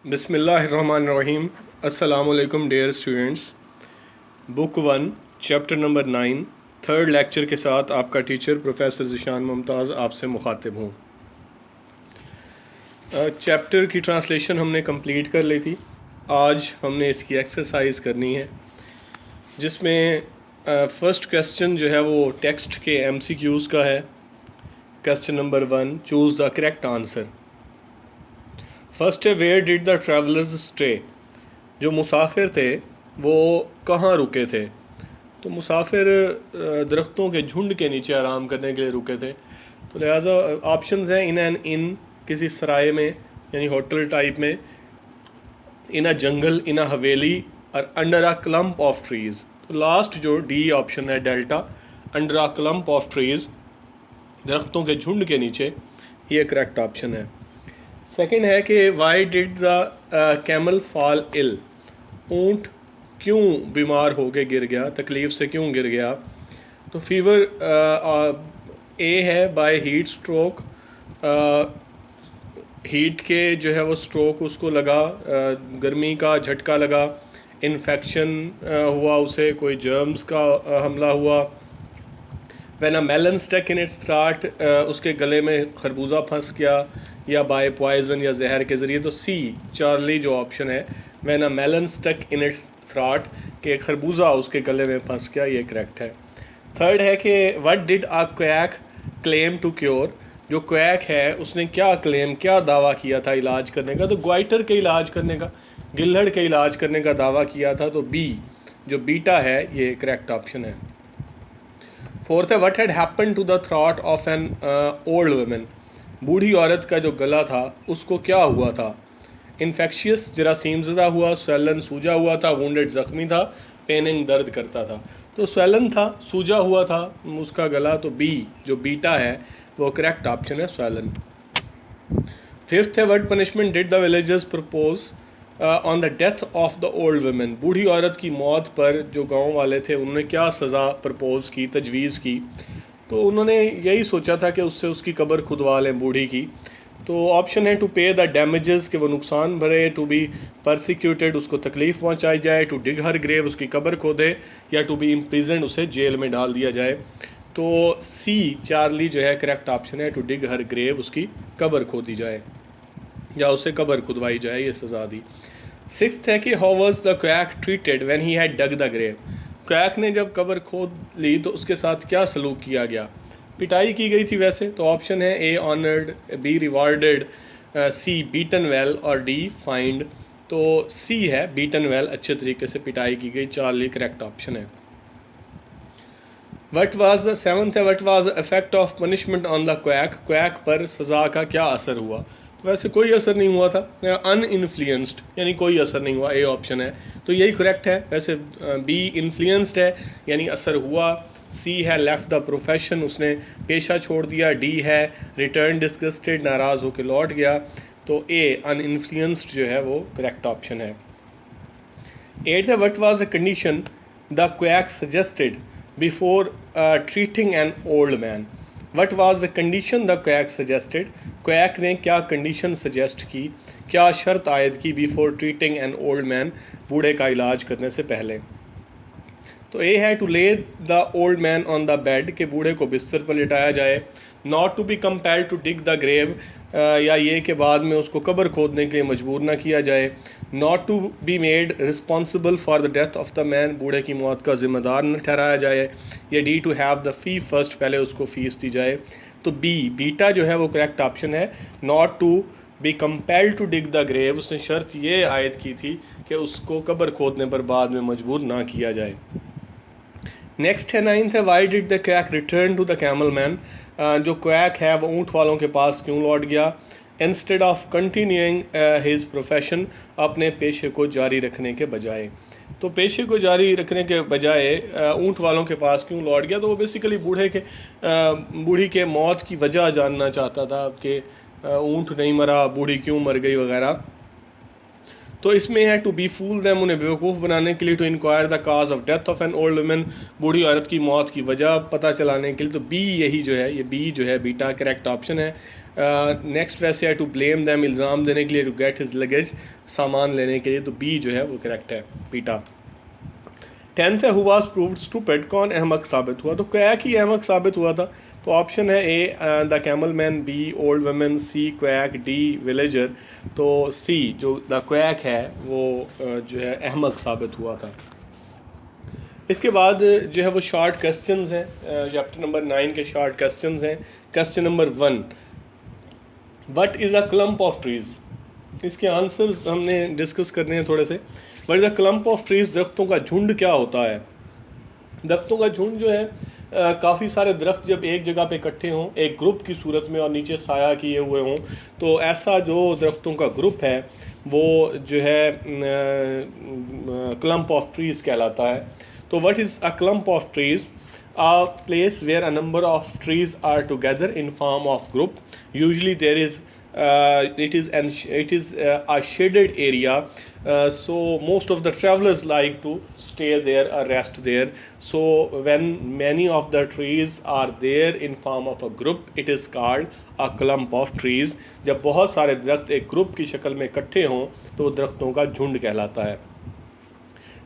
बिस्मिल्लाहिर्रहमानिर्रहीम। अस्सलामुअलैकुम dear students. Book 1 chapter number 9 third lecture के साथ आपका टीचर प्रोफेसर ज़ीशान मुमताज़ आपसे मुखातिब हूँ। चैप्टर की ट्रांसलेशन हमने कंप्लीट कर ली थी। आज हमने इसकी एक्सरसाइज करनी है जिसमें फ़र्स्ट क्वेश्चन जो है वो टेक्स्ट के MCQs का है। Question number 1, choose the correct answer. First है, where did the travellers stay. जो मुसाफिर थे वो कहाँ रुके थे? तो मुसाफिर दरख्तों के झुंड के नीचे आराम करने के लिए रुके थे। तो लिहाजा ऑप्शंस हैं इन एन इन, किसी सराय में यानी होटल टाइप में, इन अ जंगल, इन अ हवेली, और under a clump of trees. तो लास्ट जो डी ऑप्शन है delta, under a clump of trees, दरख्तों के झुंड के नीचे, ये करेक्ट ऑप्शन है। सेकंड है कि why did the camel fall ill. ऊँट क्यों बीमार हो के गिर गया, तकलीफ़ से क्यों गिर गया? तो फीवर ए है बाय हीट स्ट्रोक, हीट के जो है वो स्ट्रोक उसको लगा, गर्मी का झटका लगा, इन्फेक्शन हुआ उसे, कोई जर्म्स का हमला हुआ। When a melon stuck in its throat, उसके गले में खरबूजा फंस गया, या बाय पॉइजन या जहर के ज़रिए। तो सी चार्ली जो ऑप्शन है, when a melon stuck in its throat, के खरबूजा उसके गले में फंस गया, ये करेक्ट है। थर्ड है कि what did a quack claim to cure. जो क्वैक है उसने क्या क्लेम, क्या दावा किया था इलाज करने का? तो ग्वाइटर के इलाज करने का, गिल्हड़ के इलाज करने का दावा किया था। तो बी जो बीटा है ये करेक्ट ऑप्शन है। फोर्थ है, what had happen to the throat of an old women. बूढ़ी औरत का जो गला था उसको क्या हुआ था? इन्फेक्शियस जरासीम ज़दा हुआ, स्वेलन सूजा हुआ था, वुंडेड ज़ख्मी था, पेनिंग दर्द करता था। तो स्वेलन था, सूजा हुआ था उसका गला। तो बी जो बीटा है वो करेक्ट ऑप्शन है, स्वेलन। फिफ्थ है, what punishment did the villagers propose on the death of the old women. बूढ़ी औरत की मौत पर जो गांव वाले थे उन्होंने क्या सज़ा प्रपोज की, तजवीज़ की? तो उन्होंने यही सोचा था कि उससे उसकी कब्र खुदवा लें बूढ़ी की। तो ऑप्शन है टू पे द डैमेजेस, के वो नुकसान भरे, टू बी परसिक्यूटेड, उसको तकलीफ़ पहुंचाई जाए, टू डिग हर ग्रेव, उसकी कब्र खोदे, या टू बी इम्प्रिजन, उसे जेल में डाल दिया जाए। तो सी चार्ली जो है करेक्ट ऑप्शन है, टू डिग हर ग्रेव, उसकी कब्र खोदी जाए या उसे कब्र खुदवाई जाए, ये सज़ा दी। सिक्स्थ है कि how was the quack treated when he had dug the grave. Quack ने जब कब्र खोद ली तो उसके साथ क्या सलूक किया गया? पिटाई की गई थी वैसे। तो ऑप्शन है A honoured, B rewarded, C beaten well, और डी फाइंड। तो सी है बीटन वेल, अच्छे तरीके से पिटाई की गई। चार्ली करेक्ट ऑप्शन है। वट वाज द सेवंथ है, what was the effect of punishment on the quack. Quack पर सज़ा का क्या असर हुआ? तो वैसे कोई असर नहीं हुआ था, अनइन्फ्लुएंस्ड, यानी कोई असर नहीं हुआ, ए ऑप्शन है। तो यही करेक्ट है। वैसे बी इन्फ्लुएंस्ड है यानी असर हुआ। सी है लेफ्ट द प्रोफेशन, उसने पेशा छोड़ दिया। डी है रिटर्न डिस्गस्टेड, नाराज़ होकर लौट गया। तो ए अनइन्फ्लुएंस्ड जो है वो करेक्ट ऑप्शन है। एट है, what was the condition the quack suggested before treating an old man. What was the condition the quack suggested. Quack ने क्या कंडीशन सजेस्ट की, क्या शर्त आयद की before treating an old man, बूढ़े का इलाज करने से पहले? तो ए है to lay the old man on the bed, के बूढ़े को बिस्तर पर लिटाया जाए। Not to be compelled to dig the grave, या ये कि बाद में उसको कब्र खोदने के लिए मजबूर ना किया जाए। Not to be made responsible for the death of the man, बूढ़े की मौत का ज़िम्मेदार न ठहराया जाए। या D to have the fee first, पहले उसको फ़ीस दी जाए। तो बी बीटा जो है वो करेक्ट ऑप्शन है। Not to be compelled to dig the grave, उसने शर्त ये आयद की थी कि उसको कब्र खोदने पर बाद में मजबूर ना किया जाए। नेक्स्ट है नाइन्थ है, why did the quack return to the camel man. जो क्वैक है वो ऊँट वालों के पास क्यों लौट गया? Instead of continuing his profession, अपने पेशे को जारी रखने के बजाय। तो पेशे को जारी रखने के बजाय ऊँट वालों के पास क्यों लौट गया? तो वो बेसिकली बूढ़ी के मौत की वजह जानना चाहता था कि ऊँट नहीं मरा, बूढ़ी क्यों मर गई वगैरह। तो इसमें है टू बी फूल दैम, उन्हें बेवकूफ़ बनाने के लिए। To inquire the cause of death of an old women, बूढ़ी औरत की मौत की वजह पता चलाने के लिए। तो बी यही जो है, ये बी जो है बीटा करेक्ट ऑप्शन है। नेक्स्ट वैसे है टू ब्लेम दैम, इल्ज़ाम देने के लिए, टू गेट हिज लगेज, सामान लेने के लिए, तो बी जो है वो करेक्ट है, पीटा। 10th है हु वाज प्रूव्ड स्टूपिड, कौन अहमक साबित हुआ, तो क्वैक ही अहमक साबित हुआ था। तो ऑप्शन है A the camel man, B old women, C quack, D villager. तो सी जो द क्वैक है वो जो है अहमक साबित हुआ था। इसके बाद जो है वो शॉर्ट क्वेश्चंस हैं, चैप्टर नंबर 9 के शॉर्ट क्वेश्चंस हैं। Question number 1, what is a clump of trees, इसके आंसर्स हमने डिस्कस करने हैं थोड़े से। What is a clump of trees, दरख्तों का झुंड क्या होता है। दरख्तों का झुंड जो है काफ़ी सारे दरख्त जब एक जगह पे इकट्ठे हों एक ग्रुप की सूरत में और नीचे साया किए हुए हों, तो ऐसा जो दरख्तों का ग्रुप है वो जो है क्लम्प ऑफ ट्रीज़ कहलाता है। तो what is a clump of trees, a place where a number of trees are together in form of group. Usually there is it is a shaded area, so most of the travelers like to stay there or rest there. So when many of the trees are there in form of a group, it is called a clump of trees. जब बहुत सारे दरख्त एक group की शक्ल में इकट्ठे हों तो दरख्तों का झुंड कहलाता है।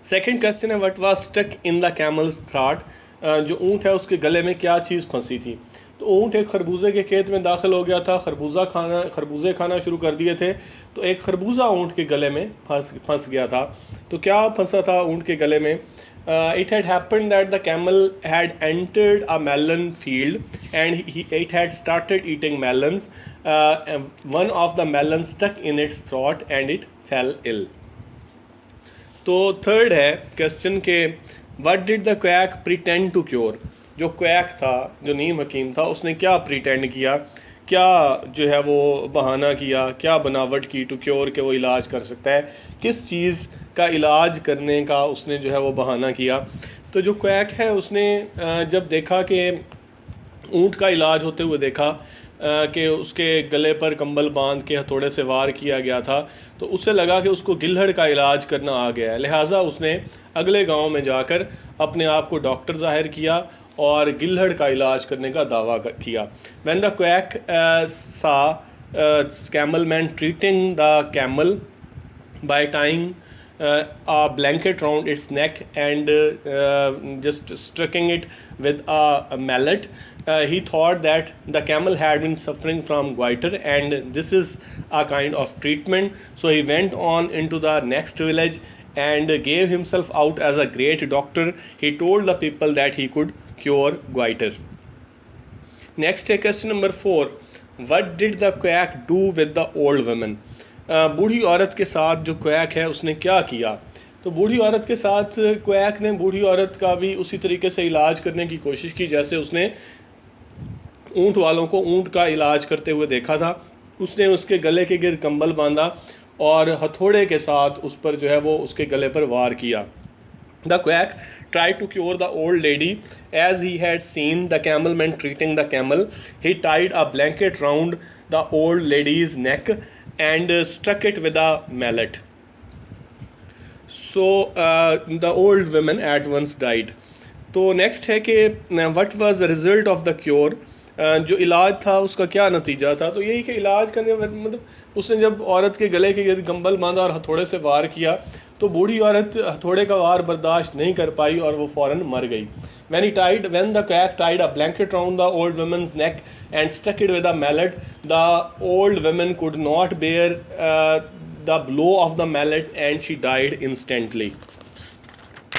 सेकेंड क्वेश्चन है what was stuck in the camel's throat, जो ऊँट है उसके गले में क्या चीज़ फंसी थी। तो ऊँट एक खरबूजे के खेत में दाखिल हो गया था, खरबूजे खाना शुरू कर दिए थे, तो एक खरबूजा ऊँट के गले में फंस गया था। तो क्या फंसा था ऊँट के गले में। It had happened that the camel had entered a melon field and it had started eating melons. One of the melons stuck in its throat and it fell ill. तो थर्ड है क्वेश्चन के what did the quack pretend to cure, जो quack था जो नीम हकीम था उसने क्या pretend किया, क्या जो है वो बहाना किया, क्या बनावट की टू क्योर के वो इलाज कर सकता है, किस चीज़ का इलाज करने का उसने जो है वो बहाना किया। तो जो क्वैक है उसने जब देखा कि ऊँट का इलाज होते हुए देखा कि उसके गले पर कंबल बांध के हथौड़े से वार किया गया था, तो उसे लगा कि उसको गिल्हड़ का इलाज करना आ गया है, लिहाजा उसने अगले गांव में जाकर अपने आप को डॉक्टर जाहिर किया और गिल्हड़ का इलाज करने का दावा किया। When the quack saw camel man treating the camel by tying a blanket round its neck and just striking it with a mallet, he thought that the camel had been suffering from goiter and this is a kind of treatment. So he went on into the next village and gave himself out as a great doctor. He told the people that he could cure goiter. Next question number 4, what did the quack do with the old woman. बूढ़ी औरत के साथ जो quack है उसने क्या किया। तो बूढ़ी औरत के साथ क्वैक ने बूढ़ी औरत का भी उसी तरीके से इलाज करने की कोशिश की जैसे उसने ऊँट वालों को ऊँट का इलाज करते हुए देखा था। उसने उसके गले के गिर्द कंबल बांधा और हथौड़े के साथ उस पर जो है वो उसके गले पर वार किया। The quack tried to cure the old lady as he had seen the camelman treating the camel. He tied a blanket round the old lady's neck and struck it with a mallet. So the old woman at once died. तो next है कि what was the result of the cure, जो इलाज था उसका क्या नतीजा था। तो यही कि इलाज करने मतलब उसने जब औरत के गले के गिर्द कंबल बांधा और हथौड़े से वार किया तो बूढ़ी औरत हथौड़े का वार बर्दाश्त नहीं कर पाई और वो फ़ौरन मर गई। when the quack tied a blanket round the old woman's neck and stuck it with a mallet, the old woman could not bear the blow of the mallet and she died instantly.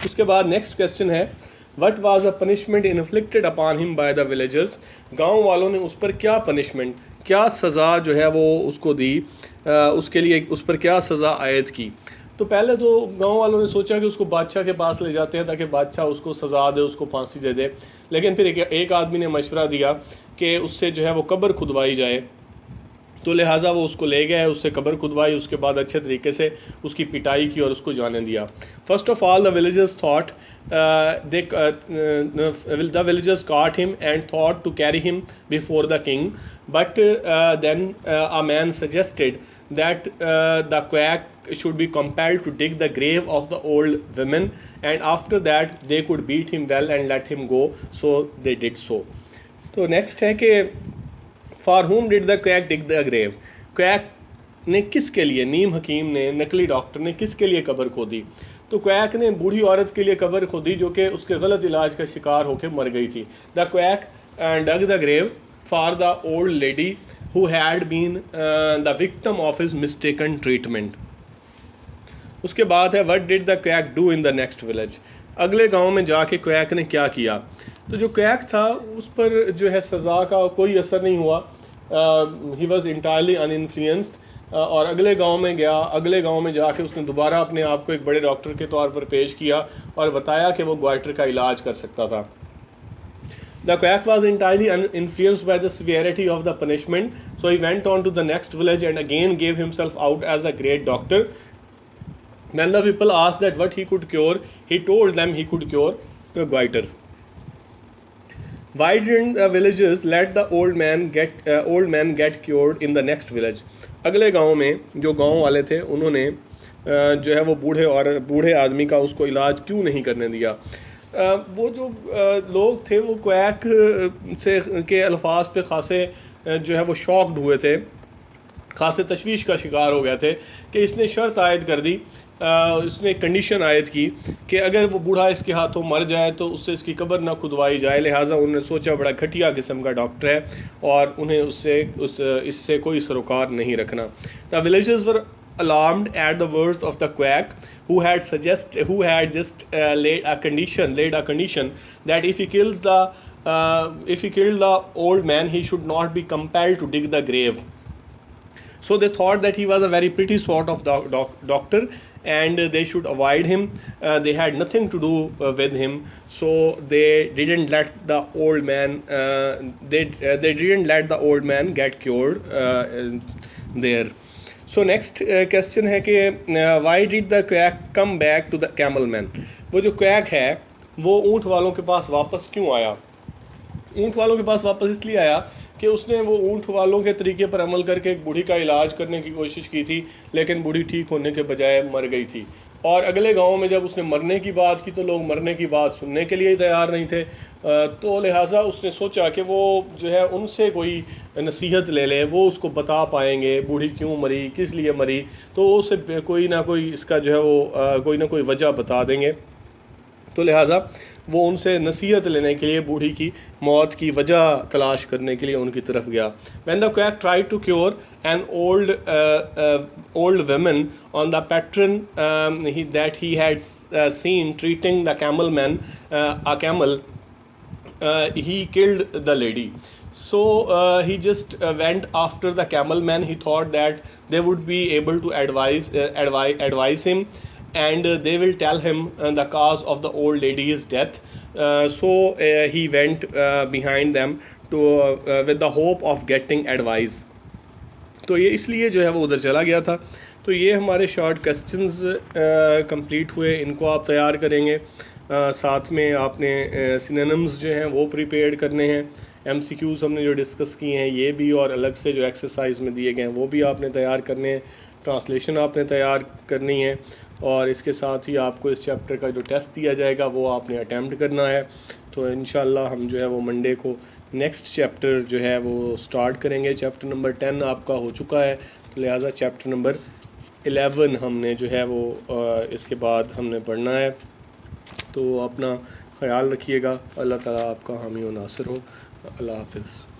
उसके बाद next question है What was a punishment inflicted upon him by the villagers. गांव वालों ने उस पर क्या punishment, क्या सज़ा जो है वो उसको दी, उसके लिए उस पर क्या सज़ा आयद की। तो पहले तो गांव वालों ने सोचा कि उसको बादशाह के पास ले जाते हैं ताकि बादशाह उसको सज़ा दे, उसको फांसी दे दे। लेकिन फिर एक आदमी ने मशवरा दिया कि उससे जो है वो कब्र खुदवाई जाए, तो लिहाजा वो उसको ले गए, उससे कब्र खुदवाई, उसके बाद अच्छे तरीके से उसकी पिटाई की और उसको जाने दिया। First of all the villagers thought the villagers caught him and thought to carry him before the king, but then a man suggested that the quack should be compelled to dig the grave of the old women and after that they could beat him well and let him go, so they did so. तो next है कि for whom did the quack dig the grave, quack ने किसके लिए, नीम हकीम ने, नकली doctor ने किसके लिए कब्र खोदी? तो क्वैक ने बूढ़ी औरत के लिए कब्र खोदी जो कि उसके गलत इलाज का शिकार होकर मर गई थी। The quack dug the grave for the old lady who had been the victim of his mistaken treatment. उसके बाद है what did the quack do in the next village, अगले गांव में जाके क्वैक ने क्या किया? तो जो क्वैक था उस पर जो है सज़ा का कोई असर नहीं हुआ, ही वॉज इंटायरली अनइन्फ्लुएंस्ड, और अगले गांव में गया। अगले गांव में जाके उसने दोबारा अपने आप को एक बड़े डॉक्टर के तौर पर पेश किया और बताया कि वो ग्वाइटर का इलाज कर सकता था। The quack was entirely influenced by the severity of the punishment, so he went on to the next village and again gave himself out as a great doctor. When the people asked that what he could cure, he told them he could cure the goiter. Why didn't the villagers let the old man get cured in the next village? अगले गांव में जो गांव वाले थे उन्होंने जो है वो बूढ़े आदमी का उसको इलाज क्यों नहीं करने दिया? वो जो लोग थे वो क्वैक से के अल्फाज पे खासे जो है वो शॉक्ड हुए थे, खासे तशवीश का शिकार हो गए थे कि इसने शर्त आयद कर दी, इसने कंडीशन आयद की कि अगर वो बूढ़ा इसके हाथों मर जाए तो उससे इसकी कब्र ना खुदवाई जाए। लिहाजा उन्होंने सोचा बड़ा घटिया किस्म का डॉक्टर है और उन्हें इससे कोई सरोकार नहीं रखना। The villagers were alarmed at the words of the quack who had just laid a condition that if he killed the old man he should not be compelled to dig the grave. So they thought that he was a very pretty sort of doctor and they should avoid him. They had nothing to do with him, so they didn't let the old man get cured there. So next question है कि why did the quack come back to the camel man? वो जो quack है वो ऊँट वालों के पास वापस क्यों आया? ऊँट वालों के पास वापस इसलिए आया कि उसने वो ऊँट वालों के तरीके पर अमल करके एक बूढ़ी का इलाज करने की कोशिश की थी, लेकिन बूढ़ी ठीक होने के बजाय मर गई थी। और अगले गांव में जब उसने मरने की बात की तो लोग मरने की बात सुनने के लिए तैयार नहीं थे, तो लिहाजा उसने सोचा कि वो जो है उनसे कोई नसीहत ले ले, वो उसको बता पाएंगे बूढ़ी क्यों मरी, किस लिए मरी, तो उसे कोई ना कोई इसका जो है वो कोई ना कोई वजह बता देंगे। तो लिहाजा वो उनसे नसीहत लेने के लिए बूढ़ी की मौत की वजह तलाश करने के लिए उनकी तरफ गया। When the quack tried to cure an old woman on the pattern that he had seen treating the a camel, he killed the lady. So he just went after the camel man. He thought that they would be able to advise him, and they will tell him the cause of the old lady's death. So he went behind them with the hope of getting advice. तो ये इसलिए जो है वो उधर चला गया था। तो ये हमारे शॉर्ट क्वेश्चंस कंप्लीट हुए, इनको आप तैयार करेंगे। साथ में आपने सिनोनिम्स जो हैं वो प्रिपेयर करने हैं। MCQs हमने जो डिस्कस किए हैं ये भी, और अलग से जो एक्सरसाइज में दिए गए हैं वो भी आपने तैयार करने हैं। ट्रांसलेशन आपने तैयार करनी है, और इसके साथ ही आपको इस चैप्टर का जो टेस्ट दिया जाएगा वो आपने अटैम्प्ट करना है। तो इंशाल्लाह हम जो है वो मंडे को नेक्स्ट चैप्टर जो है वो स्टार्ट करेंगे। चैप्टर नंबर 10 आपका हो चुका है, तो लिहाजा चैप्टर नंबर 11 हमने जो है वो इसके बाद हमने पढ़ना है। तो अपना ख्याल रखिएगा। अल्लाह ताला आपका हामी व नासिर हो। अल्लाह हाफ़िज़।